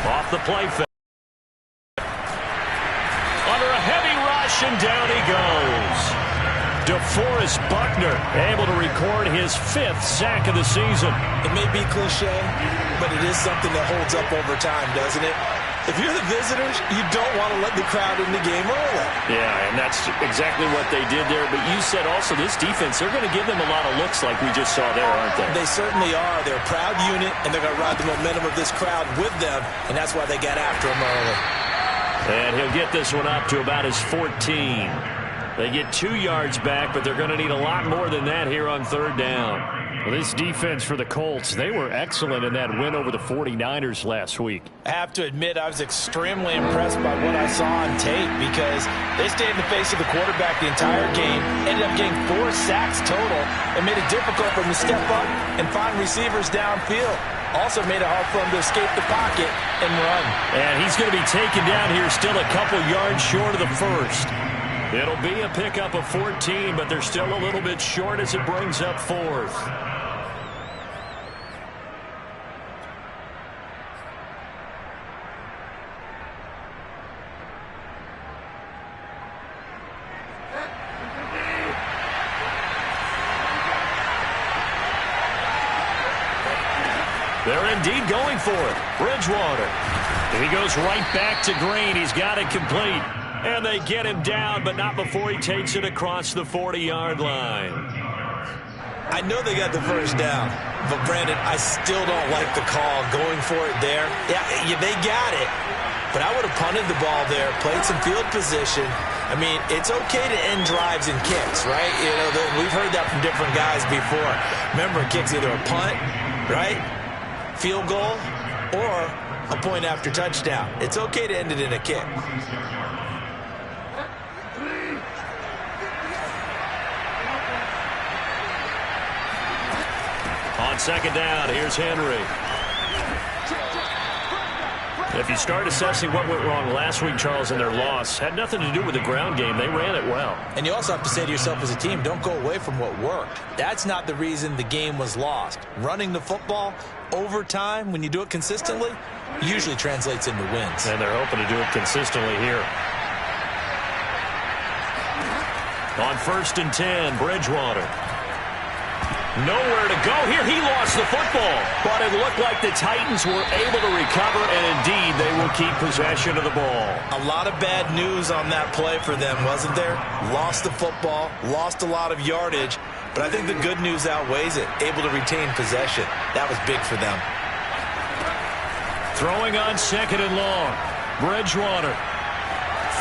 Off the play fake. Under a heavy rush, and down he goes. DeForest Buckner able to record his 5th sack of the season. It may be cliche, but it is something that holds up over time, doesn't it? If you're the visitors, you don't want to let the crowd in the game early. Yeah, and that's exactly what they did there. But you said also this defense, they're going to give them a lot of looks like we just saw there, aren't they? They certainly are. They're a proud unit, and they're going to ride the momentum of this crowd with them, and that's why they got after him early. And he'll get this one up to about his 14. They get 2 yards back, but they're going to need a lot more than that here on 3rd down. Well, this defense for the Colts, they were excellent in that win over the 49ers last week. I have to admit, I was extremely impressed by what I saw on tape because they stayed in the face of the quarterback the entire game, ended up getting 4 sacks total, and made it difficult for him to step up and find receivers downfield. Also made it hard for him to escape the pocket and run. And he's going to be taken down here still a couple yards short of the first. It'll be a pickup of 14, but they're still a little bit short as it brings up 4th. They're indeed going for it. Bridgewater. He goes right back to Green. He's got it complete. And they get him down, but not before he takes it across the 40-yard line. I know they got the first down, but Brandon, I still don't like the call going for it there. Yeah, they got it, but I would have punted the ball there, played some field position. I mean, it's okay to end drives and kicks, right? You know, we've heard that from different guys before. Remember, a kick's either a punt, right, field goal, or a point after touchdown. It's okay to end it in a kick. On 2nd down, here's Henry. If you start assessing what went wrong last week, Charles, in their loss, had nothing to do with the ground game. They ran it well. And you also have to say to yourself as a team, don't go away from what worked. That's not the reason the game was lost. Running the football over time, when you do it consistently, usually translates into wins. And they're hoping to do it consistently here. On 1st and 10, Bridgewater. Nowhere to go here. He lost the football, but it looked like the Titans were able to recover, and indeed they will keep possession of the ball. A lot of bad news on that play for them, wasn't there? Lost the football, lost a lot of yardage, but I think the good news outweighs it. Able to retain possession. That was big for them. Throwing on 2nd and long. Bridgewater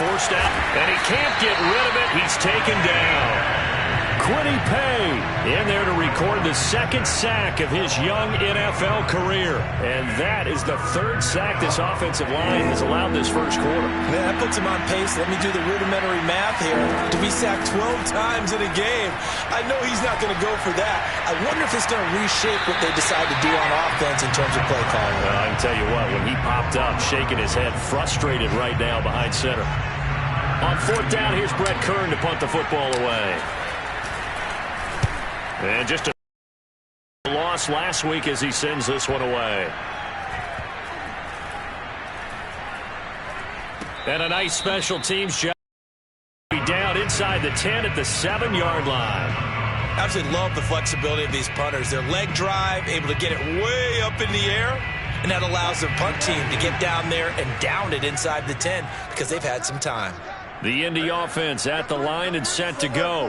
forced out, and he can't get rid of it. He's taken down. Kwity Paye in there to record the 2nd sack of his young NFL career. And that is the 3rd sack this offensive line has allowed this first quarter. Man, that puts him on pace. Let me do the rudimentary math here. To be sacked 12 times in a game, I know he's not going to go for that. I wonder if it's going to reshape what they decide to do on offense in terms of play calling. Well, I can tell you what, when he popped up, shaking his head, frustrated right now behind center. On 4th down, here's Brett Kern to punt the football away. And just a loss last week as he sends this one away. And a nice special teams job. Down inside the 10 at the 7-yard line. Absolutely love the flexibility of these punters. Their leg drive, able to get it way up in the air, and that allows their punt team to get down there and down it inside the 10 because they've had some time. The Indy offense at the line and set to go.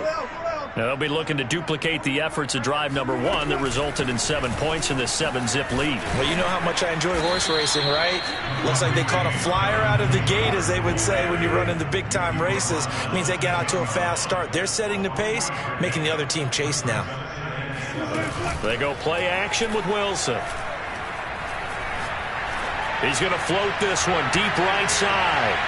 Now they'll be looking to duplicate the efforts of drive number 1 that resulted in 7 points in this 7-zip lead. Well, you know how much I enjoy horse racing, right? Looks like they caught a flyer out of the gate, as they would say when you run in the big-time races. It means they get out to a fast start. They're setting the pace, making the other team chase now. They go play action with Wilson. He's going to float this one deep right side.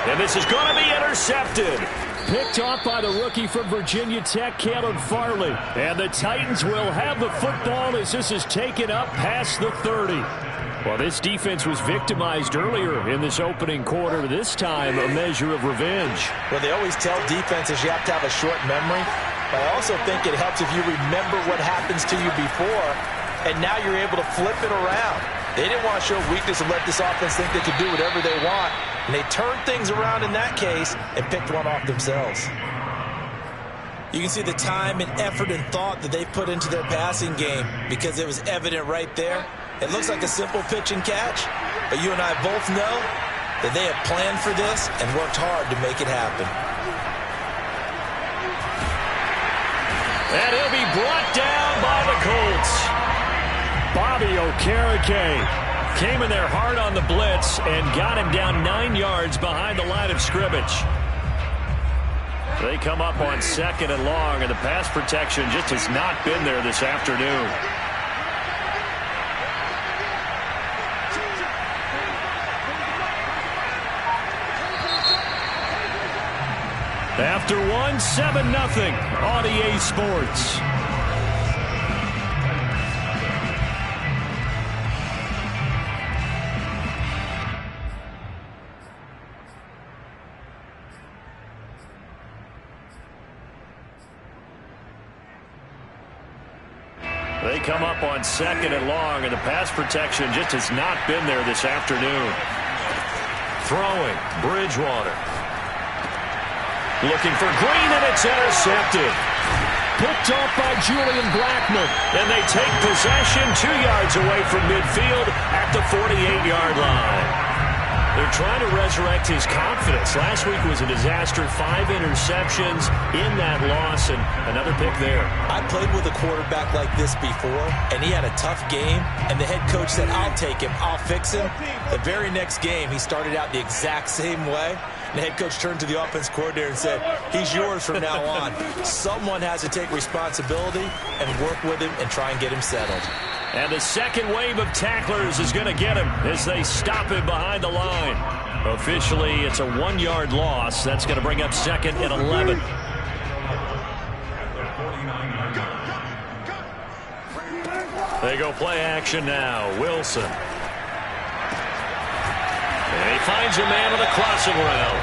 And this is going to be intercepted. Picked off by the rookie from Virginia Tech, Caleb Farley. And the Titans will have the football as this is taken up past the 30. Well, this defense was victimized earlier in this opening quarter. This time, a measure of revenge. Well, they always tell defenses you have to have a short memory. But I also think it helps if you remember what happens to you before, and now you're able to flip it around. They didn't want to show weakness and let this offense think they could do whatever they want. And they turned things around in that case and picked one off themselves. You can see the time and effort and thought that they put into their passing game because it was evident right there. It looks like a simple pitch and catch, but you and I both know that they have planned for this and worked hard to make it happen. And he'll be brought down by the Colts. Bobby Okereke came in there hard on the blitz and got him down 9 yards behind the line of scrimmage. They come up on 2nd and long, and the pass protection just has not been there this afternoon. After one, 7-0 on EA Sports. They come up on 2nd and long, and the pass protection just has not been there this afternoon. Throwing, Bridgewater. Looking for Green, and it's intercepted. Picked off by Julian Blackmon. And they take possession 2 yards away from midfield at the 48-yard line. They're trying to resurrect his confidence. Last week was a disaster. 5 interceptions in that loss, and another pick there. I played with a quarterback like this before, and he had a tough game, and the head coach said, I'll take him, I'll fix him. The very next game, he started out the exact same way. The head coach turned to the offense coordinator and said, he's yours from now on. Someone has to take responsibility and work with him and try and get him settled. And the second wave of tacklers is going to get him as they stop him behind the line. Officially, it's a 1-yard loss. That's going to bring up 2nd and 11. They go play action now. Wilson. And he finds a man on the crossing route.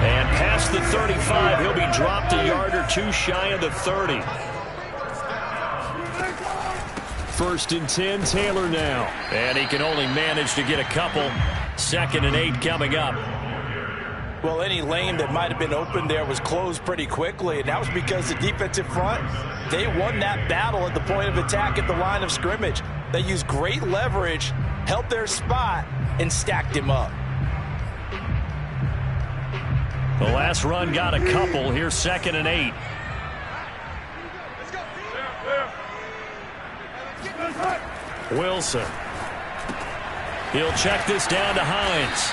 And past the 35, he'll be dropped a yard or two shy of the 30. 1st and 10, Taylor now. And he can only manage to get a couple. 2nd and 8 coming up. Well, any lane that might have been open there was closed pretty quickly, and that was because the defensive front, they won that battle at the point of attack at the line of scrimmage. They used great leverage, held their spot, and stacked him up. The last run got a couple. Here's 2nd and 8. Wilson. He'll check this down to Hines.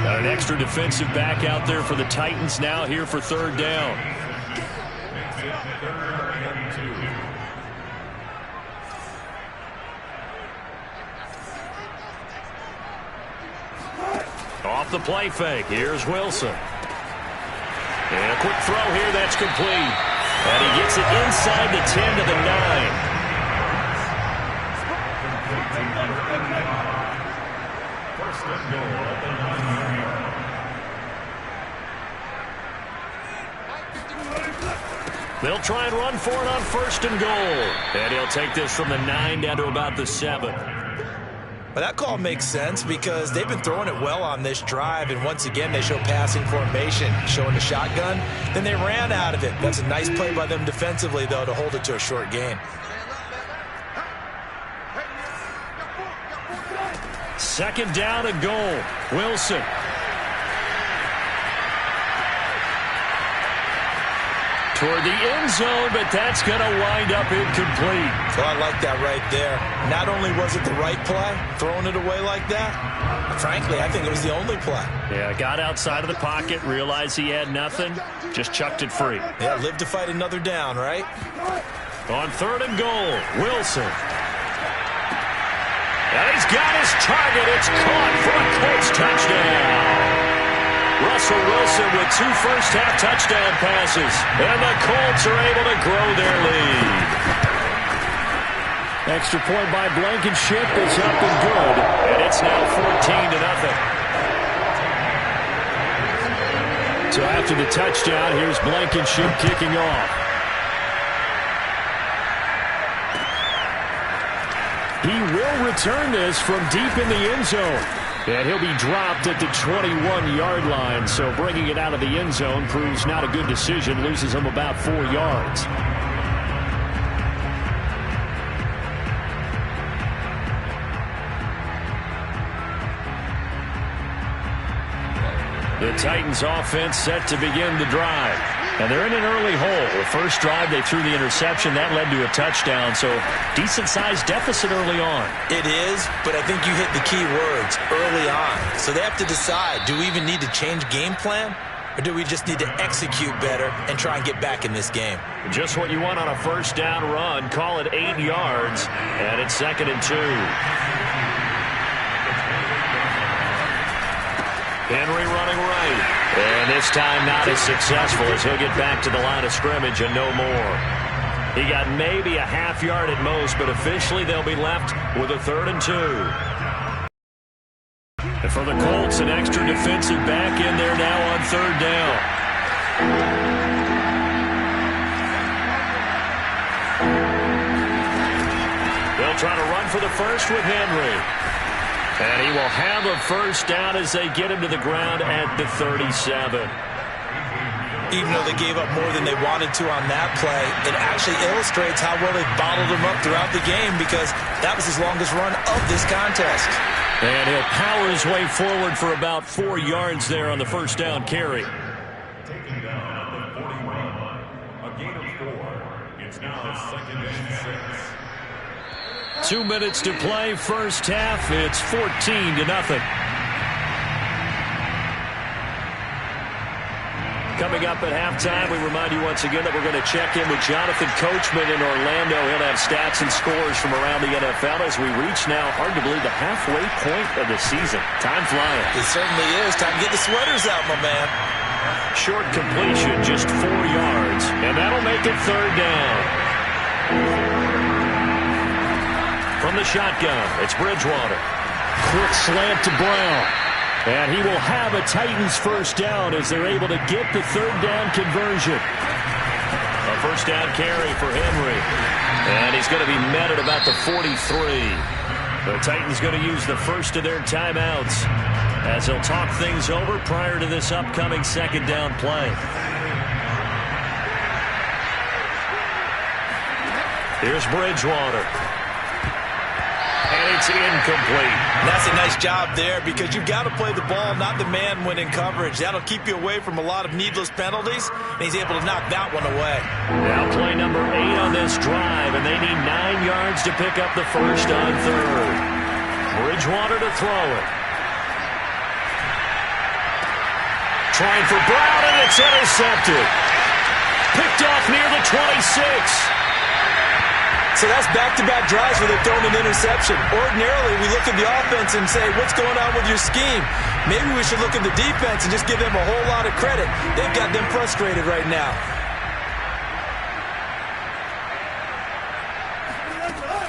Got an extra defensive back out there for the Titans now here for 3rd down. Off the play fake. Here's Wilson. And a quick throw here that's complete. And he gets it inside the 10 to the 9. They'll try and run for it on 1st and goal. And he'll take this from the 9 down to about the 7. Well, that call makes sense because they've been throwing it well on this drive, and once again they show passing formation, showing the shotgun. Then they ran out of it. That's a nice play by them defensively, though, to hold it to a short gain. 2nd down and goal. Wilson. Toward the end zone, but that's going to wind up incomplete. Well, I like that right there. Not only was it the right play, throwing it away like that, frankly, I think it was the only play. Yeah, got outside of the pocket, realized he had nothing, just chucked it free. Yeah, live to fight another down, right? On 3rd and goal, Wilson. And he's got his target. It's caught for a Colts touchdown. Russell Wilson with 2 first-half touchdown passes. And the Colts are able to grow their lead. Extra point by Blankenship is up and good. And it's now 14-0. So after the touchdown, here's Blankenship kicking off. He will return this from deep in the end zone. And he'll be dropped at the 21-yard line. So bringing it out of the end zone proves not a good decision. Loses him about 4 yards. The Titans offense set to begin the drive. And they're in an early hole. The first drive, they threw the interception. That led to a touchdown. So decent-sized deficit early on. It is, but I think you hit the key words, early on. So they have to decide, do we even need to change game plan? Or do we just need to execute better and try and get back in this game? Just what you want on a first down run. Call it 8 yards. And it's 2nd and 2. Henry running right. And this time not as successful as he'll get back to the line of scrimmage and no more. He got maybe a half yard at most, but officially they'll be left with a 3rd and 2. And for the Colts, an extra defensive back in there now on 3rd down. They'll try to run for the first with Henry. And he will have a first down as they get him to the ground at the 37. Even though they gave up more than they wanted to on that play, it actually illustrates how well they bottled him up throughout the game because that was his longest run of this contest. And he'll power his way forward for about 4 yards there on the first down carry. Taken down at the 41. A gain of 4. It's now 2nd and 6. 2 minutes to play, first half. It's 14-0. Coming up at halftime, we remind you once again that we're going to check in with Jonathan Coachman in Orlando. He'll have stats and scores from around the NFL as we reach now, hard to believe, the halfway point of the season. Time flying. It certainly is. Time to get the sweaters out, my man. Short completion, just 4 yards. And that'll make it 3rd down. From the shotgun, it's Bridgewater. Quick slant to Brown. And he will have a Titans first down as they're able to get the 3rd down conversion. A first down carry for Henry. And he's going to be met at about the 43. The Titans going to use the first of their timeouts as they'll talk things over prior to this upcoming 2nd down play. Here's Bridgewater. And it's incomplete. That's a nice job there because you've got to play the ball, not the man when in coverage. That'll keep you away from a lot of needless penalties, and he's able to knock that one away. Now play number 8 on this drive, and they need 9 yards to pick up the first on 3rd. Bridgewater to throw it. Trying for Brown, and it's intercepted. Picked off near the 26. So that's back-to-back drives where they've thrown an interception. Ordinarily, we look at the offense and say, what's going on with your scheme? Maybe we should look at the defense and just give them a whole lot of credit. They've got them frustrated right now.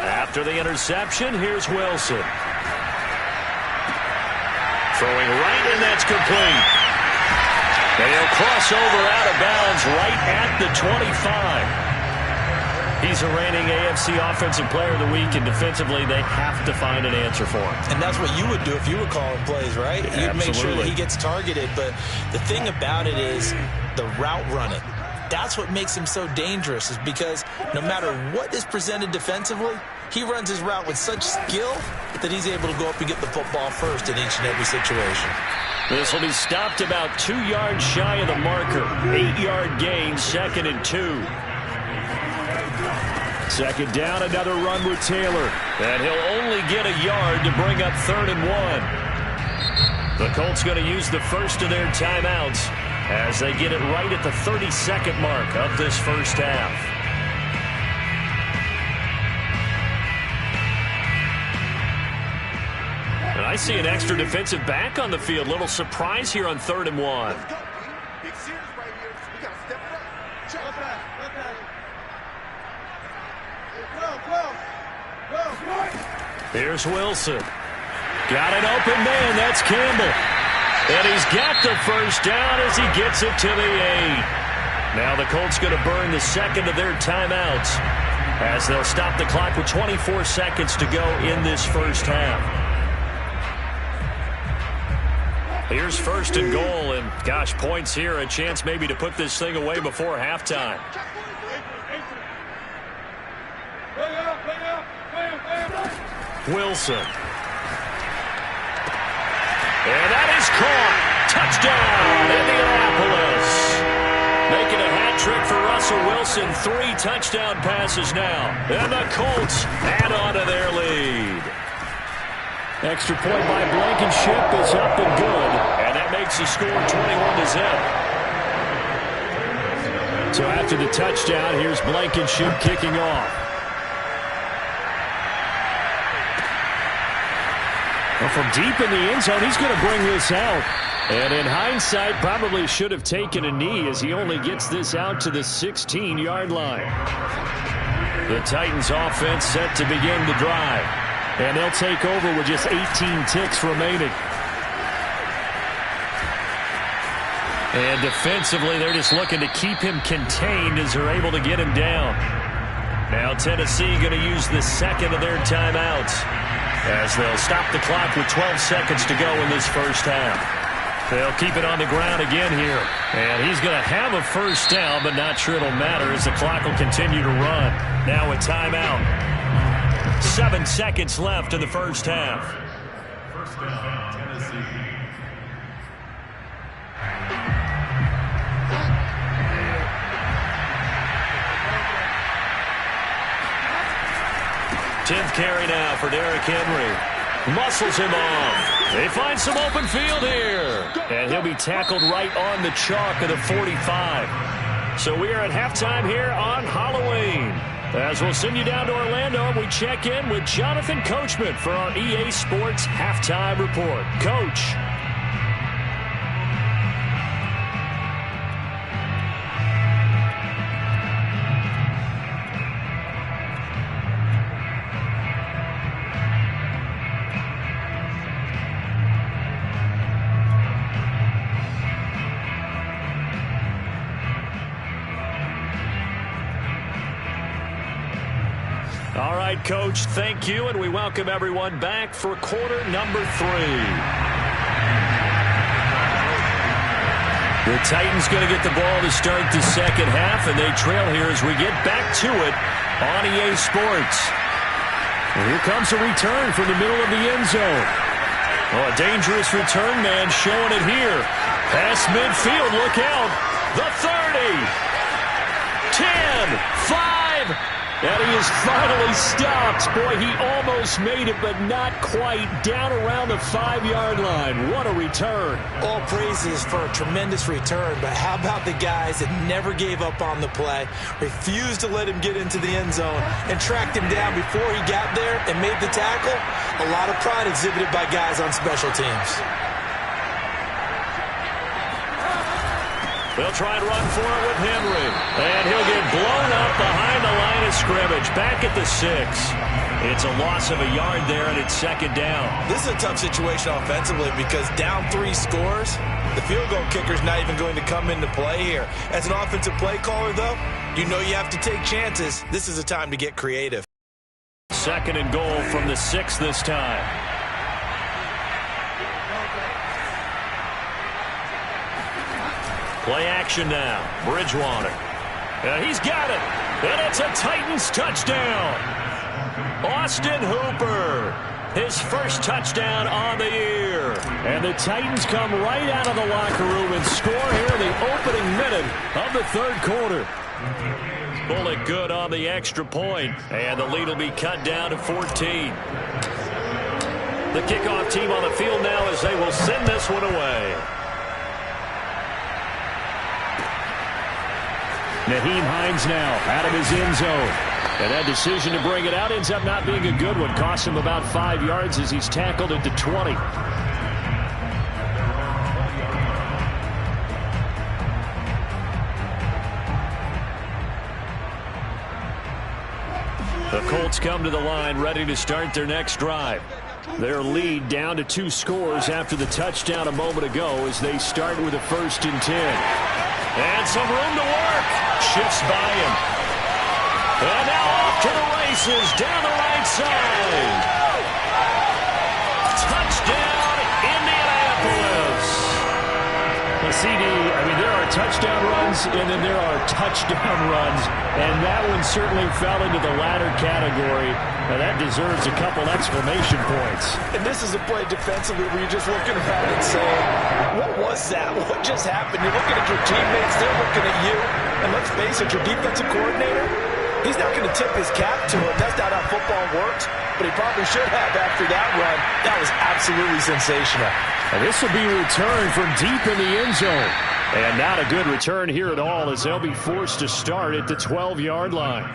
After the interception, here's Wilson. Throwing right, and that's complete. And he'll cross over out of bounds right at the 25. He's a reigning AFC Offensive Player of the Week, and defensively, they have to find an answer for him. And that's what you would do if you were calling plays, right? Yeah, you'd make sure that he gets targeted. But the thing about it is the route running. That's what makes him so dangerous, is because no matter what is presented defensively, he runs his route with such skill that he's able to go up and get the football first in each and every situation. This will be stopped about 2 yards shy of the marker. 8-yard gain, 2nd and 2. 2nd down, another run with Taylor. And he'll only get a yard to bring up 3rd and 1. The Colts going to use the first of their timeouts as they get it right at the 32nd mark of this first half. And I see an extra defensive back on the field. Little surprise here on 3rd and 1. Big series right here. We got to step it up. Check it out. Here's Wilson. Got an open man. That's Campbell. And he's got the first down as he gets it to the 8. Now the Colts going to burn the second of their timeouts. as they'll stop the clock with 24 seconds to go in this first half. Here's first and goal, and gosh, points here, a chance maybe to put this thing away before halftime. Wilson. And that is caught. Touchdown, Indianapolis. Making a hat trick for Russell Wilson. 3 touchdown passes now. And the Colts add on to their lead. Extra point by Blankenship is up and good. And that makes the score 21-0. So after the touchdown, here's Blankenship kicking off. Well, from deep in the end zone, he's going to bring this out. And in hindsight, probably should have taken a knee as he only gets this out to the 16-yard line. The Titans offense set to begin the drive. And they'll take over with just 18 ticks remaining. And defensively, they're just looking to keep him contained as they're able to get him down. Now Tennessee going to use the second of their timeouts as they'll stop the clock with 12 seconds to go in this first half. They'll keep it on the ground again here. And he's going to have a first down, but not sure it'll matter as the clock will continue to run. Now a timeout. 7 seconds left in the first half. First down, Tennessee. Tenth carry now for Derrick Henry. Muscles him off. They find some open field here. And he'll be tackled right on the chalk of the 45. So we are at halftime here on Halloween. As we'll send you down to Orlando, we check in with Jonathan Coachman for our EA Sports Halftime Report. Coach. All right, Coach, thank you, and we welcome everyone back for quarter number 3. The Titans going to get the ball to start the second half, and they trail here as we get back to it on EA Sports. And here comes a return from the middle of the end zone. Oh, a dangerous return man showing it here. Past midfield, look out. The 30, 10, 5, and he is finally stopped. Boy, he almost made it, but not quite. Down around the 5-yard line. What a return. All praises for a tremendous return, but how about the guys that never gave up on the play, refused to let him get into the end zone, and tracked him down before he got there and made the tackle? A lot of pride exhibited by guys on special teams. They'll try and run for it with Henry. And he'll get blown up behind the line of scrimmage. Back at the 6. It's a loss of a yard there, and it's second down. This is a tough situation offensively because down 3 scores, the field goal kicker's not even going to come into play here. As an offensive play caller, though, you know you have to take chances. This is a time to get creative. Second and goal from the 6 this time. Play action now. Bridgewater. And he's got it. And it's a Titans touchdown. Austin Hooper. His first touchdown on the year. And the Titans come right out of the locker room and score here in the opening minute of the third quarter. Bullet good on the extra point. And the lead will be cut down to 14. The kickoff team on the field now as they will send this one away. Nyheim Hines now out of his end zone. And that decision to bring it out ends up not being a good one. Costs him about 5 yards as he's tackled at the 20. The Colts come to the line ready to start their next drive. Their lead down to 2 scores after the touchdown a moment ago as they start with a 1st and 10. And some room to work. Shifts by him. And now off to the races down the right side. Touchdown, Indianapolis. Well, CD, I mean, there are touchdown runs, and then there are touchdown runs, and that one certainly fell into the latter category. Now, that deserves a couple exclamation points. And this is a play defensively where you're just looking around and saying, what was that? What just happened? You're looking at your teammates, they're looking at you. And let's face it, your defensive coordinator, he's not going to tip his cap to it. That's not how football works, but he probably should have after that run. That was absolutely sensational. And this will be returned from deep in the end zone. And not a good return here at all as they'll be forced to start at the 12-yard line.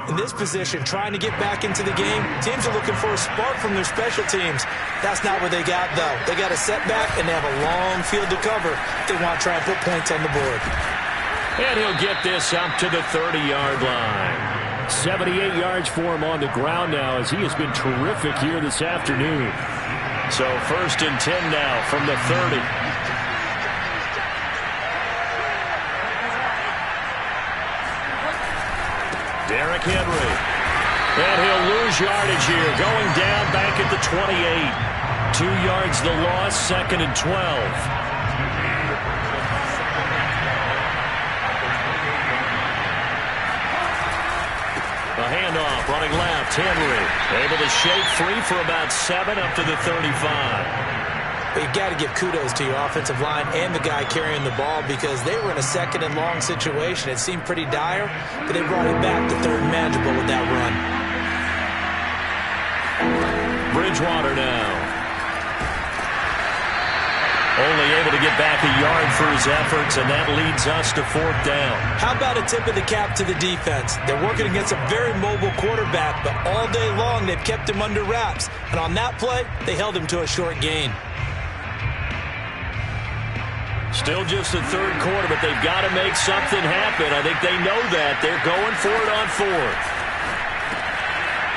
In this position, trying to get back into the game, teams are looking for a spark from their special teams. That's not what they got, though. They got a setback, and they have a long field to cover if they want to try and put points on the board. And he'll get this up to the 30-yard line. 78 yards for him on the ground now as he has been terrific here this afternoon. So 1st and 10 now from the 30. Derrick Henry. And he'll lose yardage here, going down back at the 28. 2 yards the loss, 2nd and 12. A handoff, running left, Henry. Able to shake free for about 7 up to the 35. But you got to give kudos to your offensive line and the guy carrying the ball because they were in a 2nd and long situation. It seemed pretty dire, but they brought it back to 3rd and manageable with that run. Bridgewater now. Only able to get back a yard for his efforts, and that leads us to 4th down. How about a tip of the cap to the defense? They're working against a very mobile quarterback, but all day long they've kept him under wraps. And on that play, they held him to a short gain. Still just the 3rd quarter, but they've got to make something happen. I think they know that. They're going for it on 4th.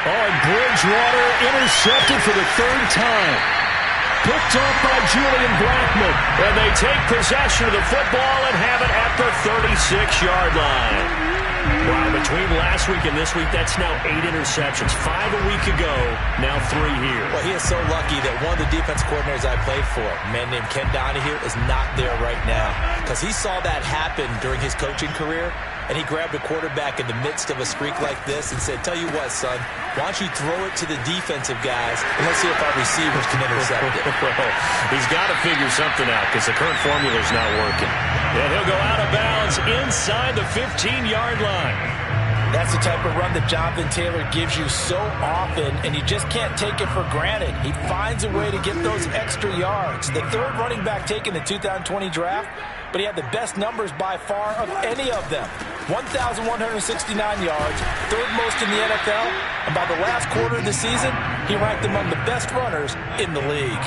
Oh, and Bridgewater intercepted for the 3rd time. Picked off by Julian Blackmon. And they take possession of the football and have it at the 36-yard line. Wow, between last week and this week, that's now 8 interceptions. 5 a week ago, now 3 here. Well, he is so lucky that one of the defense coordinators I played for, a man named Ken Donahue, is not there right now. Because he saw that happen during his coaching career, and he grabbed a quarterback in the midst of a streak like this and said, tell you what, son, why don't you throw it to the defensive guys, and let's see if our receivers can intercept it. Well, he's got to figure something out because the current formula is not working. And he'll go out of bounds inside the 15-yard line. That's the type of run that Jonathan Taylor gives you so often, and you just can't take it for granted. He finds a way to get those extra yards. The 3rd running back taken in the 2020 draft, but he had the best numbers by far of any of them. 1,169 yards, 3rd most in the NFL, and by the last quarter of the season, he ranked among the best runners in the league.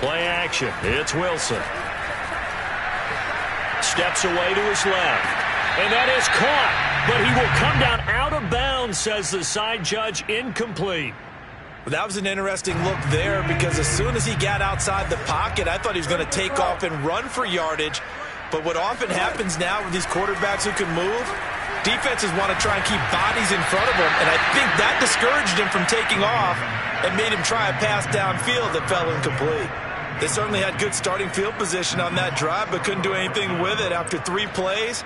Play action. It's Wilson. Steps away to his left. And that is caught. But he will come down out of bounds, says the side judge. Incomplete. Well, that was an interesting look there because as soon as he got outside the pocket, I thought he was going to take off and run for yardage. But what often happens now with these quarterbacks who can move, defenses want to try and keep bodies in front of them. And I think that discouraged him from taking off and made him try a pass downfield that fell incomplete. They certainly had good starting field position on that drive, but couldn't do anything with it after 3 plays.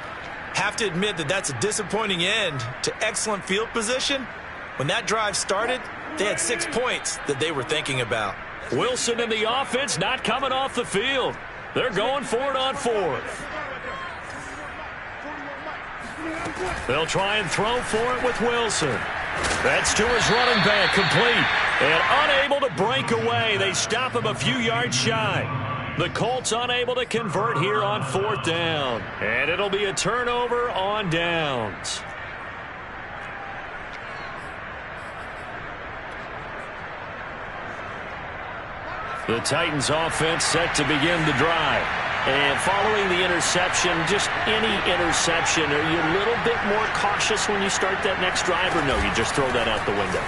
Have to admit that that's a disappointing end to excellent field position. When that drive started, they had 6 points that they were thinking about. Wilson and the offense not coming off the field. They're going for it on 4th. They'll try and throw for it with Wilson. That's to his running back, complete. And unable to break away. They stop him a few yards shy. The Colts unable to convert here on 4th down. And it'll be a turnover on downs. The Titans offense set to begin the drive. And following the interception, just any interception, are you a little bit more cautious when you start that next drive, or no, you just throw that out the window?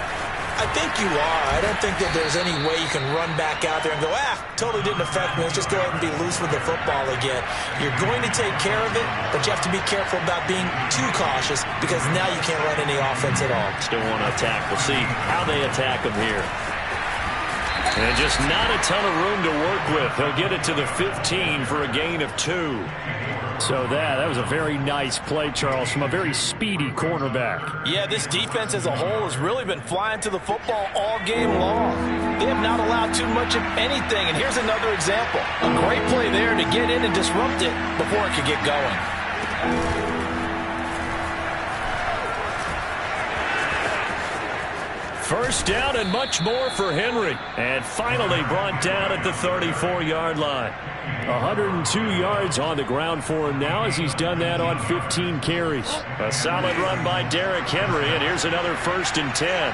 I think you are. I don't think that there's any way you can run back out there and go, totally didn't affect me. Let's just go ahead and be loose with the football again. You're going to take care of it, but you have to be careful about being too cautious because now you can't run any offense at all. Still want to attack. We'll see how they attack him here. And just not a ton of room to work with. He'll get it to the 15 for a gain of 2. So that was a very nice play, Charles, from a very speedy cornerback. Yeah, this defense as a whole has really been flying to the football all game long. They have not allowed too much of anything, and here's another example. A great play there to get in and disrupt it before it could get going. First down and much more for Henry. And finally brought down at the 34-yard line. 102 yards on the ground for him now as he's done that on 15 carries. A solid run by Derrick Henry, and here's another 1st and 10.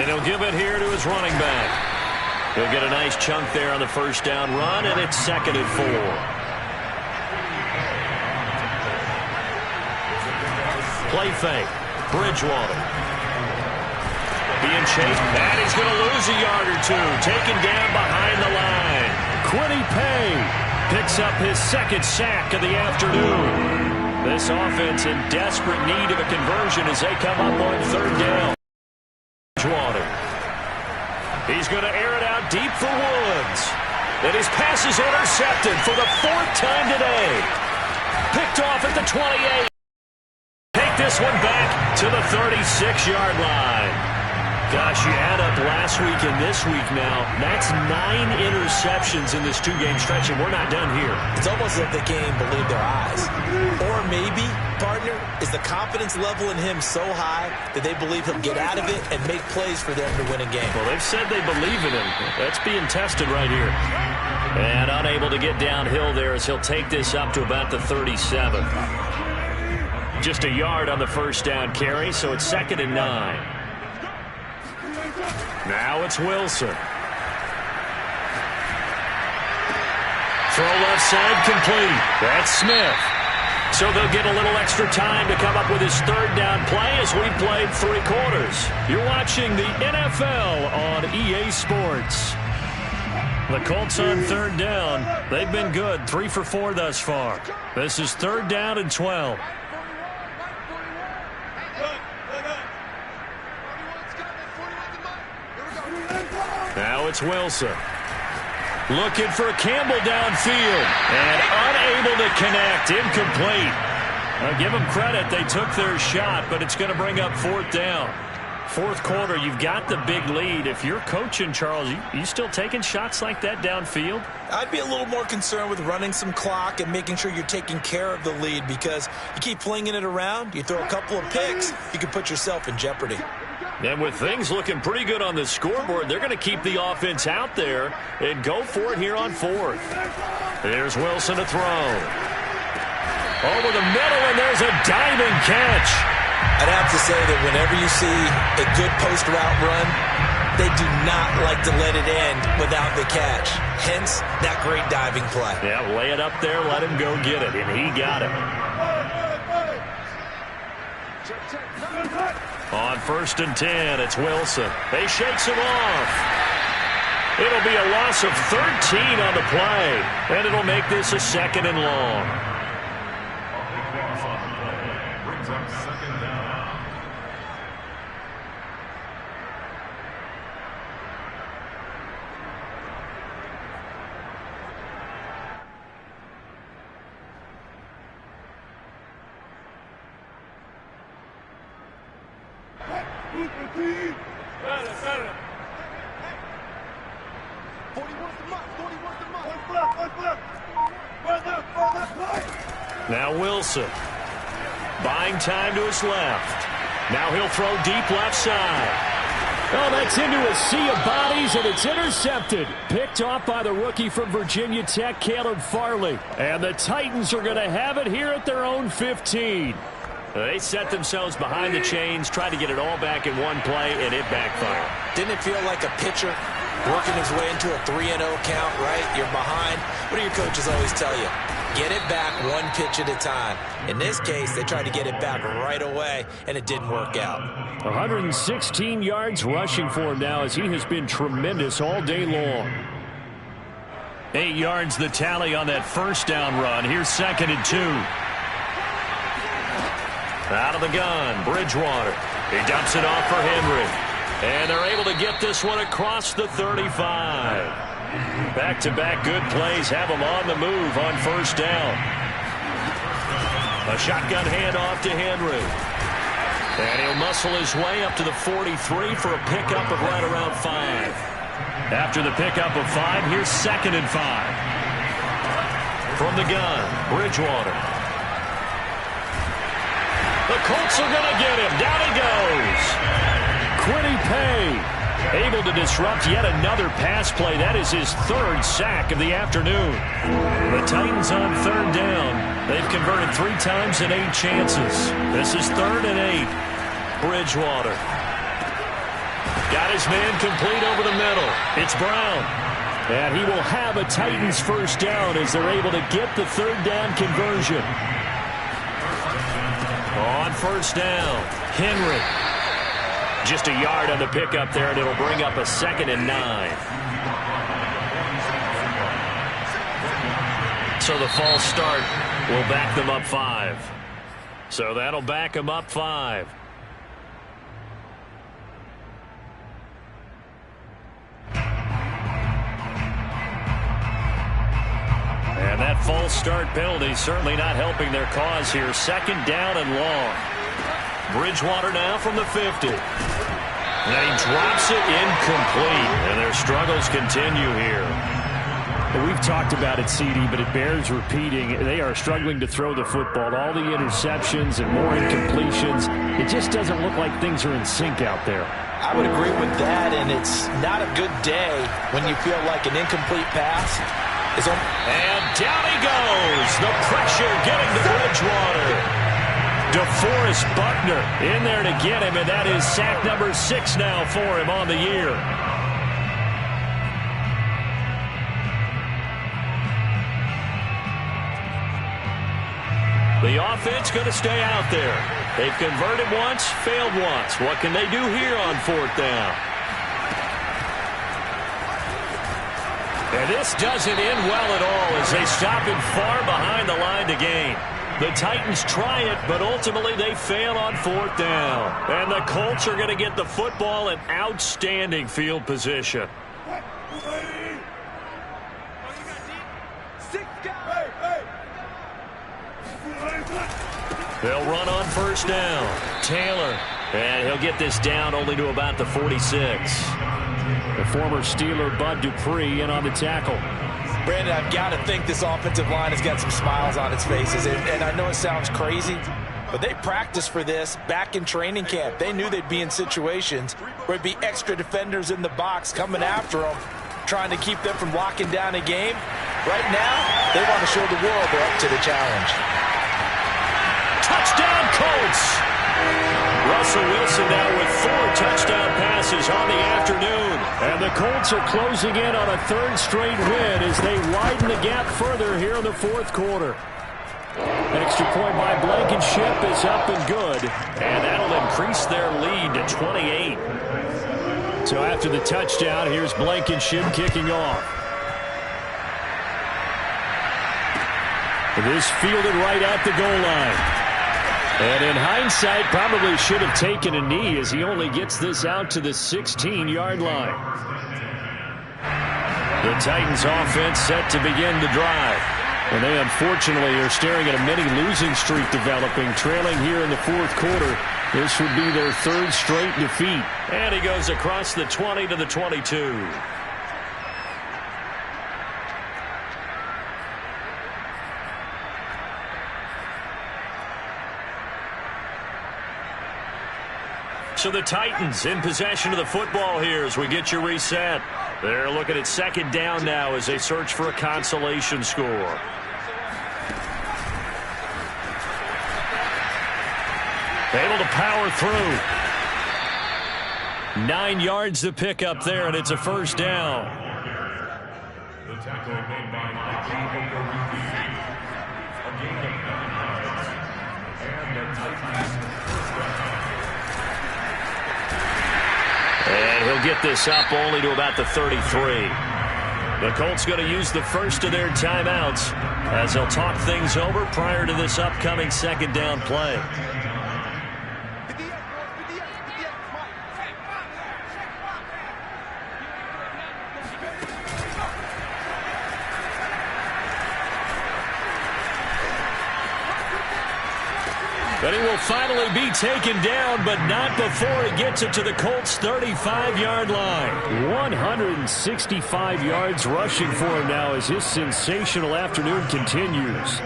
And he'll give it here to his running back. He'll get a nice chunk there on the first down run, and it's 2nd and 4. Play fake. Bridgewater. Being chased. And he's going to lose a yard or two. Taken down behind the line. Kwity Paye picks up his 2nd sack of the afternoon. This offense in desperate need of a conversion as they come up on 3rd down. Bridgewater. He's going to air it out deep for Woods. And his pass is intercepted for the 4th time today. Picked off at the 28. This one back to the 36-yard line. Gosh, you add up last week and this week now. That's 9 interceptions in this 2-game stretch, and we're not done here. It's almost like they can't even believe their eyes. Or maybe, partner, is the confidence level in him so high that they believe he'll get out of it and make plays for them to win a game. Well, they've said they believe in him. That's being tested right here. And unable to get downhill there as he'll take this up to about the 37. Just a yard on the first down carry, so it's 2nd and 9. Now it's Wilson. Throw left side complete. That's Smith. So they'll get a little extra time to come up with his 3rd down play as we played 3 quarters. You're watching the NFL on EA Sports. The Colts on 3rd down. They've been good. 3 for 4 thus far. This is 3rd down and 12. Now it's Wilson. Looking for Campbell downfield. And unable to connect. Incomplete. I'll give them credit. They took their shot, but it's going to bring up 4th down. 4th quarter, you've got the big lead. If you're coaching, Charles, you still taking shots like that downfield? I'd be a little more concerned with running some clock and making sure you're taking care of the lead because you keep flinging it around, you throw a couple of picks, you can put yourself in jeopardy. And with things looking pretty good on the scoreboard, they're going to keep the offense out there and go for it here on 4th. There's Wilson to throw. Over the middle, and there's a diving catch. I'd have to say that whenever you see a good post route run, they do not like to let it end without the catch. Hence, that great diving play. Yeah, lay it up there, let him go get it, and he got it. On 1st and 10, it's Wilson. They shakes him off. It'll be a loss of 13 on the play, and it'll make this a 2nd and long. Brings up 2nd down. Now Wilson. Buying time to his left. Now he'll throw deep left side. Oh, that's into a sea of bodies, and it's intercepted. Picked off by the rookie from Virginia Tech, Caleb Farley. And the Titans are going to have it here at their own 15. They set themselves behind the chains, tried to get it all back in one play, and it backfired. Didn't it feel like a pitcher working his way into a 3-0 count, right? You're behind. What do your coaches always tell you? Get it back one pitch at a time. In this case, they tried to get it back right away, and it didn't work out. 116 yards rushing for him now as he has been tremendous all day long. 8 yards the tally on that first down run. Here's 2nd and 2. Out of the gun, Bridgewater. He dumps it off for Henry. And they're able to get this one across the 35. Back-to-back good plays have them on the move on first down. A shotgun handoff to Henry. And he'll muscle his way up to the 43 for a pickup of right around 5. After the pickup of 5, here's 2nd and 5. From the gun, Bridgewater. The Colts are going to get him. Down he goes. Kwity Paye able to disrupt yet another pass play. That is his 3rd sack of the afternoon. The Titans on 3rd down. They've converted 3 times in 8 chances. This is 3rd and 8. Bridgewater. Got his man complete over the middle. It's Brown. And he will have a Titans first down as they're able to get the 3rd down conversion. On first down, Henry. Just a yard on the pickup there, and it'll bring up a 2nd and 9. So the false start will back them up 5. So that'll back them up 5. And that false start penalty certainly not helping their cause here. 2nd down and long. Bridgewater now from the 50. And he drops it incomplete. And their struggles continue here. Well, we've talked about it, CD, but it bears repeating. They are struggling to throw the football. All the interceptions and more incompletions. It just doesn't look like things are in sync out there. I would agree with that, and it's not a good day when you feel like an incomplete pass. And down he goes. The pressure getting to Bridgewater. DeForest Buckner in there to get him, and that is sack number 6 now for him on the year. The offense going to stay out there. They've converted once, failed once. What can they do here on 4th down? And this doesn't end well at all as they stop him far behind the line to gain. The Titans try it, but ultimately they fail on 4th down. And the Colts are going to get the football in outstanding field position. They'll run on first down. Taylor. And he'll get this down only to about the 46. The former Steeler Bud Dupree in on the tackle. Brandon, I've got to think this offensive line has got some smiles on its faces. And I know it sounds crazy, but they practiced for this back in training camp. They knew they'd be in situations where it'd be extra defenders in the box coming after them, trying to keep them from locking down a game. Right now, they want to show the world they're up to the challenge. Touchdown, Colts! Russell Wilson now with 4 touchdown passes on the afternoon. And the Colts are closing in on a 3rd straight win as they widen the gap further here in the 4th quarter. Extra point by Blankenship is up and good. And that'll increase their lead to 28. So after the touchdown, here's Blankenship kicking off. This fielded right at the goal line. And in hindsight, probably should have taken a knee as he only gets this out to the 16-yard line. The Titans offense set to begin the drive. And they unfortunately are staring at a mini losing streak developing, trailing here in the 4th quarter. This would be their 3rd straight defeat. And he goes across the 20 to the 22. So the Titans in possession of the football here as we get you reset. They're looking at 2nd down now as they search for a consolation score. Able to power through. 9 yards to pick up there, and it's a first down. The tackle made by gain of 9 yards. And the Titans first down. And he'll get this up only to about the 33. The Colts going to use the first of their timeouts as they'll talk things over prior to this upcoming second down play. But he will finally be taken down, but not before he gets it to the Colts' 35-yard line. 165 yards rushing for him now as his sensational afternoon continues.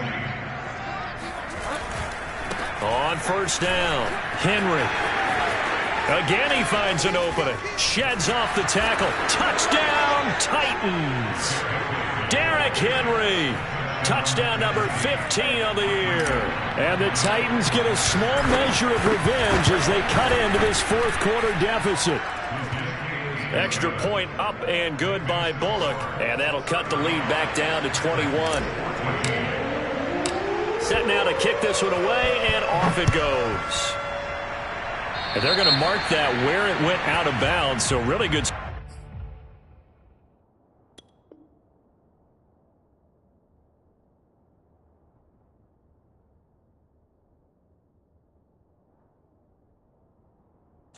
On first down, Henry. Again he finds an opening. Sheds off the tackle. Touchdown, Titans. Derrick Henry. Touchdown number 15 on the year. And the Titans get a small measure of revenge as they cut into this fourth quarter deficit. Extra point up and good by Bullock. And that'll cut the lead back down to 21. Set now to kick this one away, and off it goes. And they're going to mark that where it went out of bounds, so really good.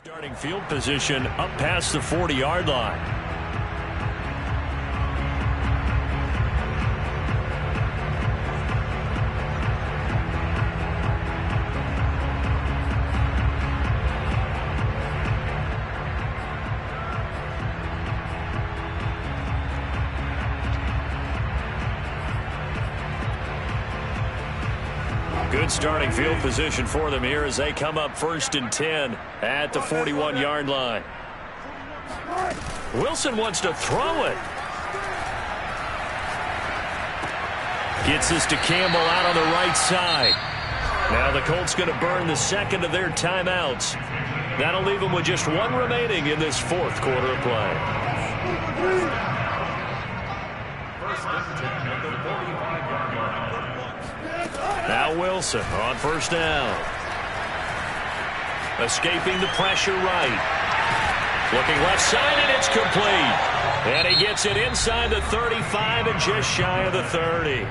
Starting field position up past the 40-yard line. Good starting field position for them here as they come up 1st and 10 at the 41-yard line. Wilson wants to throw it. Gets this to Campbell out on the right side. Now the Colts going to burn the second of their timeouts. That'll leave them with just one remaining in this fourth quarter of play. First and 10 at the 45-yard line. Now Wilson on first down. Escaping the pressure right. Looking left side, and it's complete. And he gets it inside the 35 and just shy of the 30.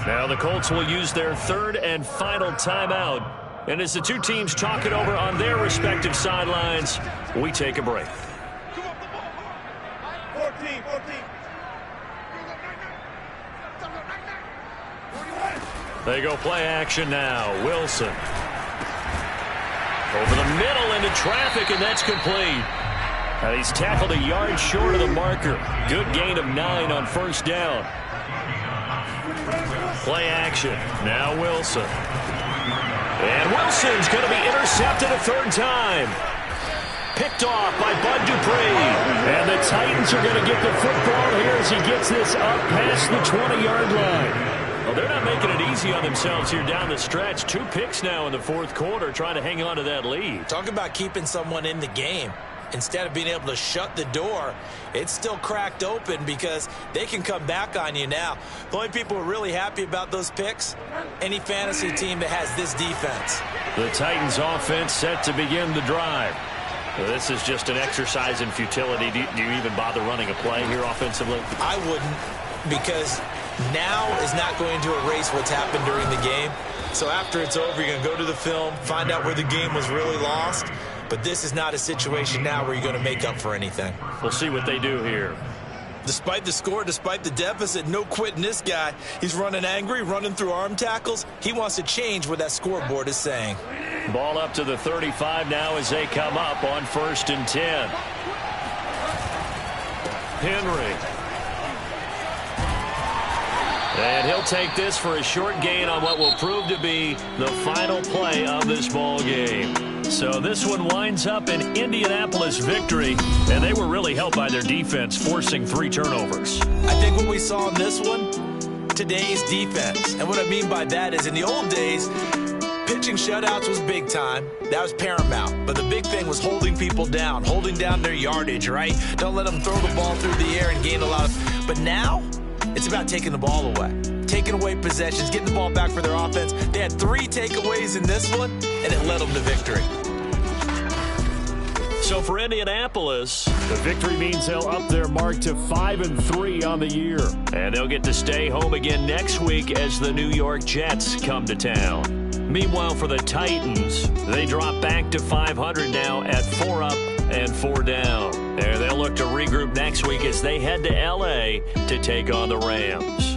Now the Colts will use their third and final timeout. And as the two teams talk it over on their respective sidelines, we take a break. 14. They go play action now. Wilson. Over the middle into traffic, and that's complete. And he's tackled a yard short of the marker. Good gain of 9 on first down. Play action. Now Wilson. And Wilson's going to be intercepted a third time. Picked off by Bud Dupree. And the Titans are going to get the football here as he gets this up past the 20-yard line. Well, they're not making it easy on themselves here down the stretch. 2 picks now in the fourth quarter trying to hang on to that lead. Talk about keeping someone in the game. Instead of being able to shut the door, it's still cracked open because they can come back on you now. The only people who are really happy about those picks, any fantasy team that has this defense. The Titans offense set to begin the drive. Well, this is just an exercise in futility. Do you even bother running a play here offensively? I wouldn't, because now is not going to erase what's happened during the game. So after it's over, you're going to go to the film, find out where the game was really lost. But this is not a situation now where you're going to make up for anything. We'll see what they do here. Despite the score, despite the deficit, no quitting this guy. He's running angry, running through arm tackles. He wants to change what that scoreboard is saying. Ball up to the 35 now as they come up on 1st and 10. Henry. And he'll take this for a short gain on what will prove to be the final play of this ball game. So this one winds up an Indianapolis victory, and they were really helped by their defense, forcing 3 turnovers. I think what we saw in this one, today's defense. And what I mean by that is in the old days, pitching shutouts was big time. That was paramount. But the big thing was holding people down, holding down their yardage, right? Don't let them throw the ball through the air and gain a lot of... But now, it's about taking the ball away. taking away possessions, getting the ball back for their offense. They had 3 takeaways in this one, and it led them to victory. So for Indianapolis, the victory means they'll up their mark to 5-3 on the year. And they'll get to stay home again next week as the New York Jets come to town. Meanwhile, for the Titans, they drop back to 500 now at 4 up and 4 down. And they'll look to regroup next week as they head to L.A. to take on the Rams.